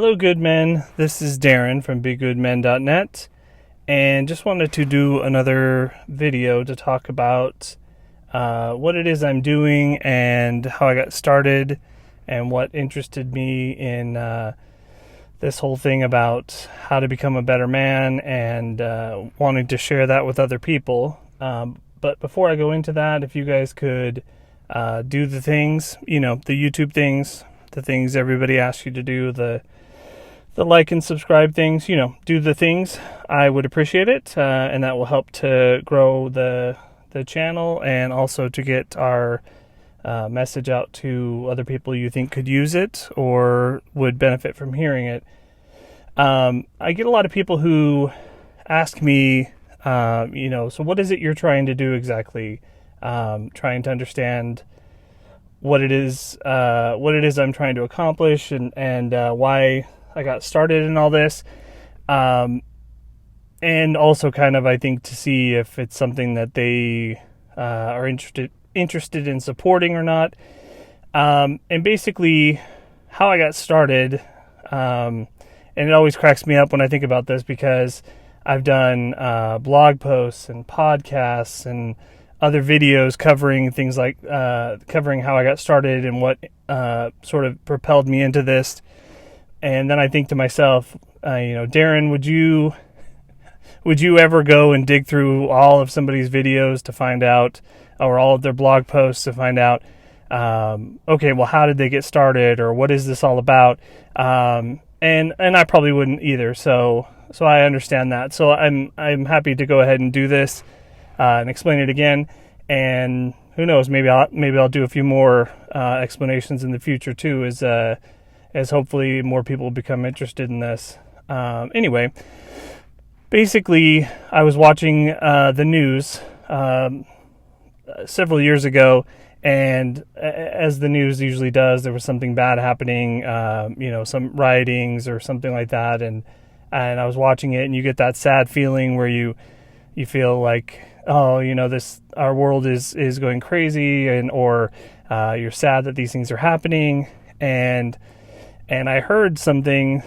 Hello, good men. This is Darren from BeGoodMen.net, and just wanted to do another video to talk about what it is I'm doing and how I got started and what interested me in this whole thing about how to become a better man and wanting to share that with other people. But before I go into that, if you guys could do the things, the YouTube things, the things everybody asks you to do, the like and subscribe things, do the things, I would appreciate it. And that will help to grow the channel and also to get our message out to other people you think could use it or would benefit from hearing it. I get a lot of people who ask me, so what is it you're trying to do exactly? Trying to understand what it is I'm trying to accomplish and why I got started in all this. And also kind of, I think, to see if it's something that they are interested in supporting or not. And basically how I got started, and it always cracks me up when I think about this because I've done blog posts and podcasts and other videos covering things like covering how I got started and what sort of propelled me into this. And then I think to myself, Darren, would you ever go and dig through all of somebody's videos to find out, or all of their blog posts to find out, okay, well, how did they get started, or what is this all about? And I probably wouldn't either. So I understand that. So I'm happy to go ahead and do this and explain it again. And who knows, maybe I'll do a few more explanations in the future too, as hopefully more people become interested in this. Anyway, basically, I was watching the news several years ago, and as the news usually does, there was something bad happening, some riotings or something like that, and I was watching it, and you get that sad feeling where you feel like, oh, our world is going crazy, or you're sad that these things are happening, and I heard something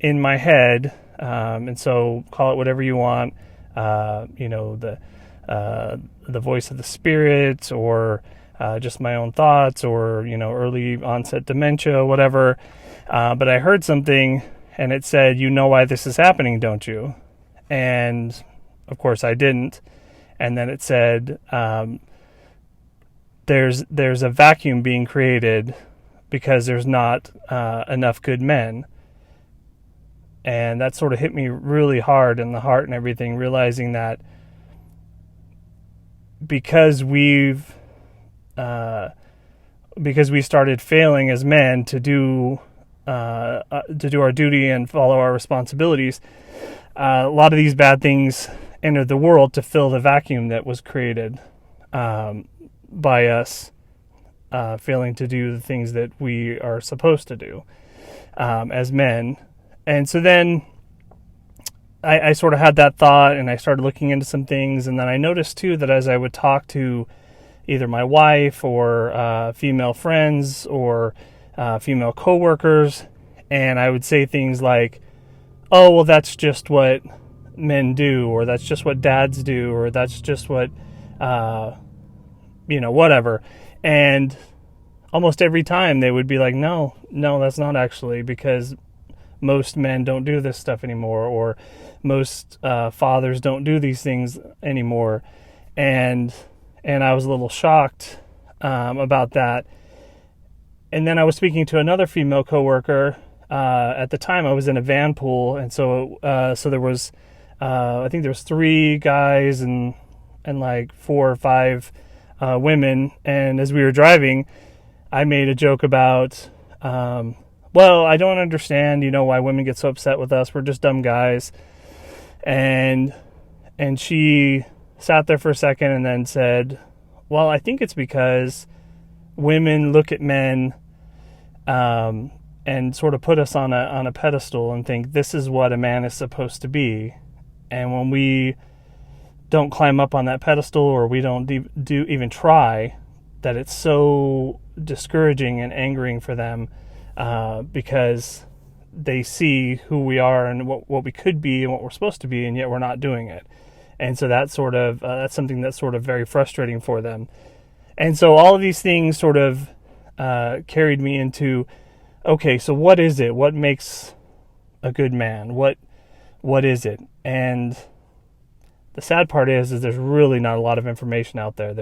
in my head, and so call it whatever you want, the voice of the spirit, or just my own thoughts, or early onset dementia, whatever. But I heard something, and it said, "You know why this is happening, don't you?" And of course I didn't. And then it said, "There's a vacuum being created because there's not enough good men." And that sort of hit me really hard in the heart and everything, realizing that because we started failing as men to do our duty and follow our responsibilities, a lot of these bad things entered the world to fill the vacuum that was created by us failing to do the things that we are supposed to do as men. And so then I sort of had that thought, and I started looking into some things, and then I noticed too that as I would talk to either my wife or female friends or female coworkers, and I would say things like, "Oh, well, that's just what men do," or "That's just what dads do," or "That's just what whatever." And almost every time they would be like, no, that's not actually, because most men don't do this stuff anymore, or most fathers don't do these things anymore. And I was a little shocked about that. And then I was speaking to another female coworker. At the time I was in a van pool, and so there was I think there was 3 guys and like 4 or 5 women. And as we were driving, I made a joke about, well, I don't understand, why women get so upset with us. We're just dumb guys. And she sat there for a second and then said, "Well, I think it's because women look at men and sort of put us on a pedestal and think this is what a man is supposed to be. And when we don't climb up on that pedestal, or we don't even try, that it's so discouraging and angering for them because they see who we are and what we could be and what we're supposed to be, and yet we're not doing it. And so that's sort of that's something that's sort of very frustrating for them. And so all of these things sort of carried me into, okay, so what is it? What makes a good man? What is it? And the sad part is there's really not a lot of information out there.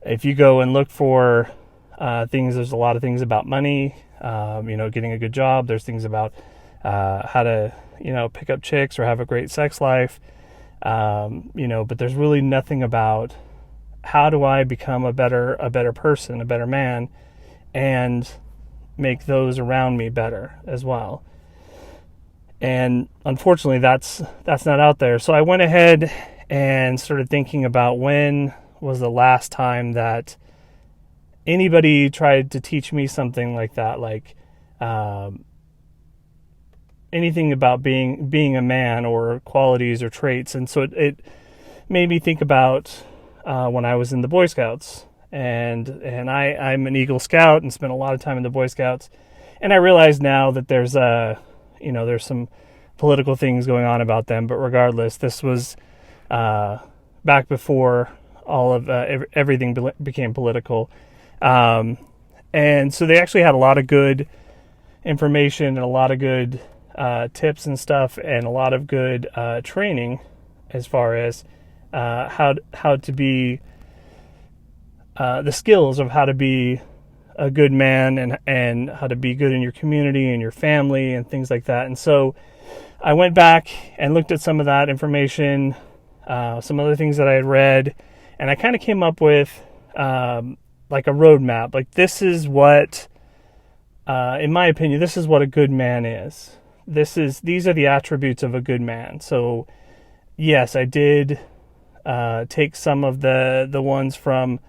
If you go and look for things, there's a lot of things about money, getting a good job. There's things about how to, pick up chicks or have a great sex life. But there's really nothing about how do I become a better person, a better man, and make those around me better as well. And unfortunately, that's not out there. So I went ahead and started thinking about when was the last time that anybody tried to teach me something like that, like anything about being a man or qualities or traits. And so it made me think about when I was in the Boy Scouts, and I'm an Eagle Scout and spent a lot of time in the Boy Scouts, and I realize now that there's there's some political things going on about them, but regardless, this was back before all of everything became political, and so they actually had a lot of good information and a lot of good tips and stuff, and a lot of good training as far as how to be the skills of how to be a good man and how to be good in your community and your family and things like that. And so I went back and looked at some of that information, some other things that I had read, and I kind of came up with like a roadmap. Like, this is what, in my opinion, this is what a good man is. These are the attributes of a good man. So yes, I did take some of the ones from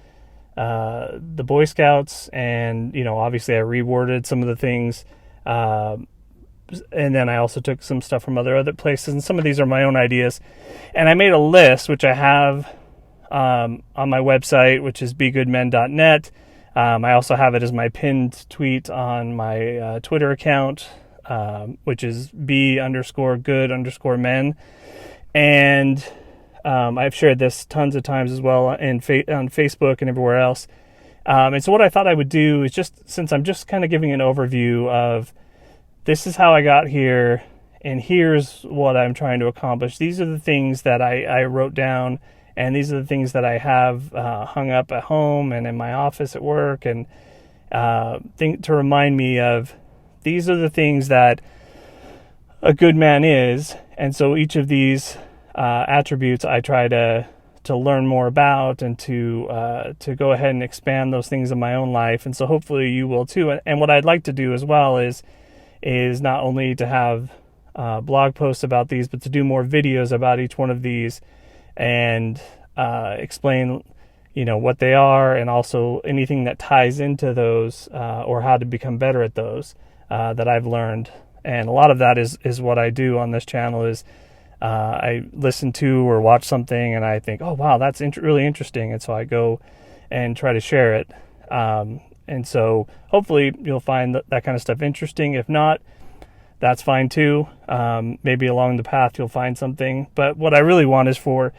the Boy Scouts, and obviously I reworded some of the things, and then I also took some stuff from other places, and some of these are my own ideas, and I made a list which I have on my website, which is begoodmen.net. I also have it as my pinned tweet on my Twitter account, which is be_good_men, and I've shared this tons of times as well on Facebook and everywhere else. And so what I thought I would do is, just since I'm just kind of giving an overview of this is how I got here and here's what I'm trying to accomplish. These are the things that I wrote down, and these are the things that I have hung up at home and in my office at work, and to remind me of these are the things that a good man is. And so each of these attributes I try to learn more about, and to go ahead and expand those things in my own life. And so hopefully you will too. And what I'd like to do as well is not only to have blog posts about these, but to do more videos about each one of these, and explain what they are, and also anything that ties into those, or how to become better at those that I've learned. And a lot of that is what I do on this channel is I listen to or watch something and I think, oh wow, that's really interesting, and so I go and try to share it. And so hopefully you'll find that kind of stuff interesting. If not, that's fine too. Maybe along the path you'll find something. But what I really want is for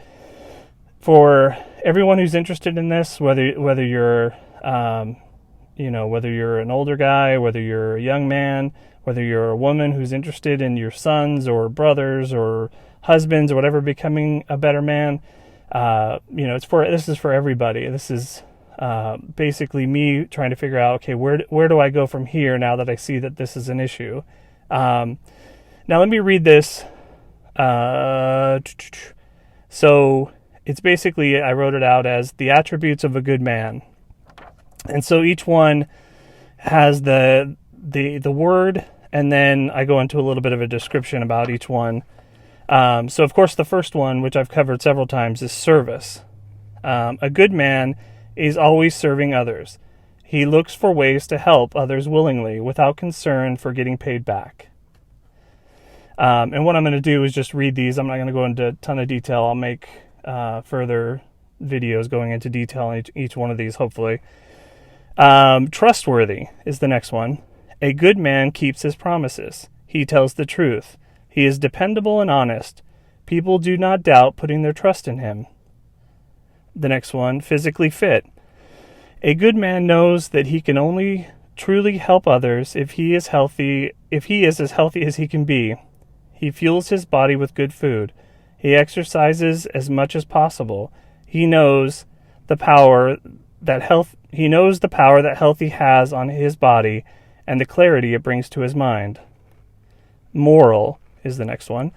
everyone who's interested in this, whether you're whether you're an older guy, whether you're a young man, whether you're a woman who's interested in your sons or brothers or husbands or whatever becoming a better man, this is for everybody. This is basically me trying to figure out, okay, where do I go from here now that I see that this is an issue? Now let me read this. So it's basically, I wrote it out as the attributes of a good man. And so each one has the word, and then I go into a little bit of a description about each one. So of course the first one, which I've covered several times, is service. A good man is always serving others. He looks for ways to help others willingly, without concern for getting paid back. And what I'm going to do is just read these. I'm not going to go into a ton of detail. I'll make further videos going into detail on each one of these, hopefully. Trustworthy is the next one. A good man keeps his promises. He tells the truth. He is dependable and honest. People do not doubt putting their trust in him. The next one, physically fit. A good man knows that he can only truly help others if he is as healthy as he can be. He fuels his body with good food. He exercises as much as possible. He knows the power that healthy has on his body and the clarity it brings to his mind. Moral is the next one.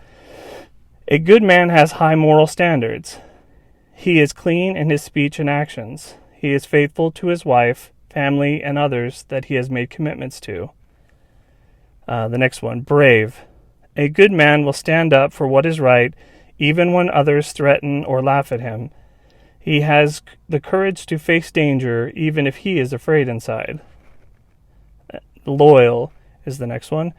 A good man has high moral standards. He is clean in his speech and actions. He is faithful to his wife, family, and others that he has made commitments to. The next one, brave. A good man will stand up for what is right, even when others threaten or laugh at him. He has the courage to face danger, even if he is afraid inside. Loyal is the next one.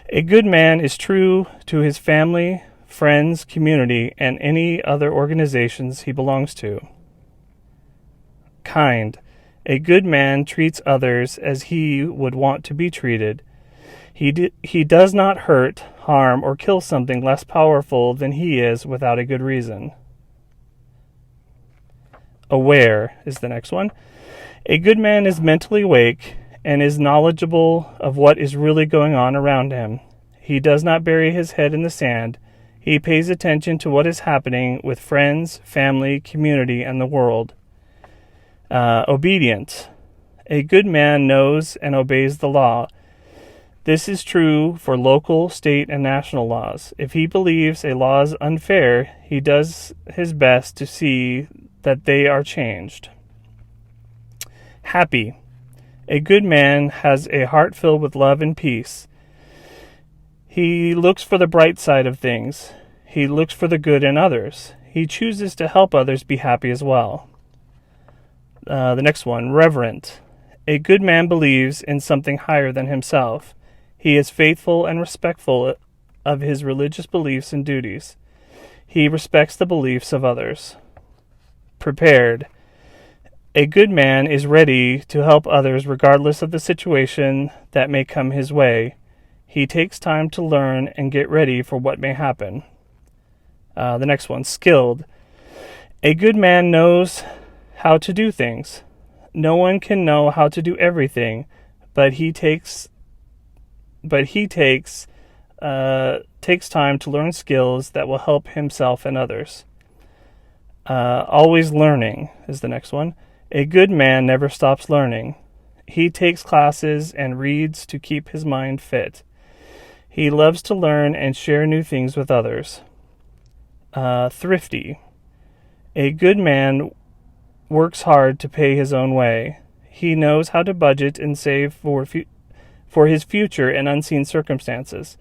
A good man is true to his family, friends, community, and any other organizations he belongs to. Kind. A good man treats others as he would want to be treated. He does not hurt, harm, or kill something less powerful than he is without a good reason. Aware is the next one. A good man is mentally awake and is knowledgeable of what is really going on around him. He does not bury his head in the sand. He pays attention to what is happening with friends, family, community, and the world. Obedient. A good man knows and obeys the law. This is true for local, state, and national laws. If he believes a law is unfair, he does his best to see that they are changed. Happy. A good man has a heart filled with love and peace. He looks for the bright side of things. He looks for the good in others. He chooses to help others be happy as well. The next one, reverent. A good man believes in something higher than himself. He is faithful and respectful of his religious beliefs and duties. He respects the beliefs of others. Prepared. A good man is ready to help others regardless of the situation that may come his way. He takes time to learn and get ready for what may happen. The next one, skilled. A good man knows how to do things. No one can know how to do everything, but he takes time to learn skills that will help himself and others. Always learning is the next one. A good man never stops learning. He takes classes and reads to keep his mind fit. He loves to learn and share new things with others. Thrifty. A good man works hard to pay his own way. He knows how to budget and save for his future and unseen circumstances.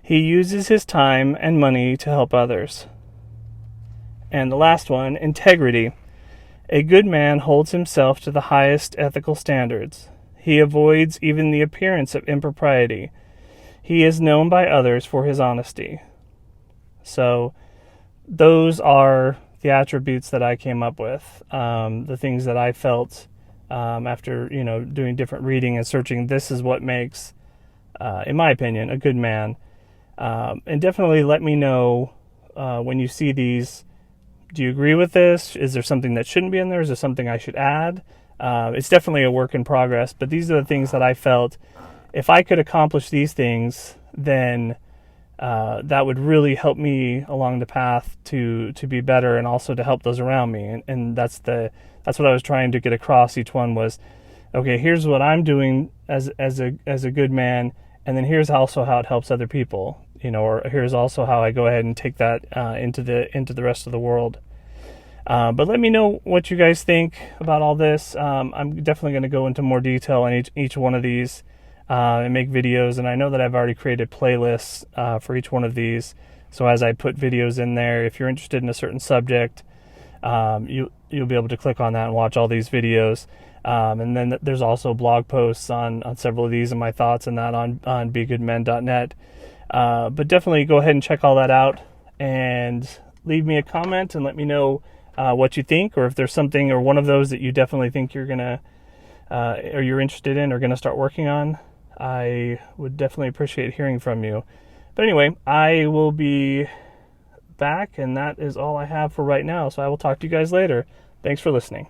He uses his time and money to help others. And the last one, integrity. A good man holds himself to the highest ethical standards. He avoids even the appearance of impropriety. He is known by others for his honesty. So those are the attributes that I came up with, the things that I felt after doing different reading and searching. This is what makes, in my opinion, a good man. And definitely let me know when you see these. Do you agree with this? Is there something that shouldn't be in there? Is there something I should add? It's definitely a work in progress, but these are the things that I felt if I could accomplish these things, then that would really help me along the path to be better, and also to help those around me. And that's what I was trying to get across. Each one was, okay, here's what I'm doing as a good man, and then here's also how it helps other people. Or here's also how I go ahead and take that into the rest of the world. But let me know what you guys think about all this. I'm definitely going to go into more detail on each one of these and make videos. And I know that I've already created playlists for each one of these. So as I put videos in there, if you're interested in a certain subject, you'll be able to click on that and watch all these videos. And then there's also blog posts on several of these and my thoughts on that on begoodmen.net. But definitely go ahead and check all that out and leave me a comment and let me know what you think, or if there's something or one of those that you definitely think you're gonna or you're interested in or gonna start working on. I would definitely appreciate hearing from you. But anyway, I will be back, and that is all I have for right now. So I will talk to you guys later. Thanks for listening.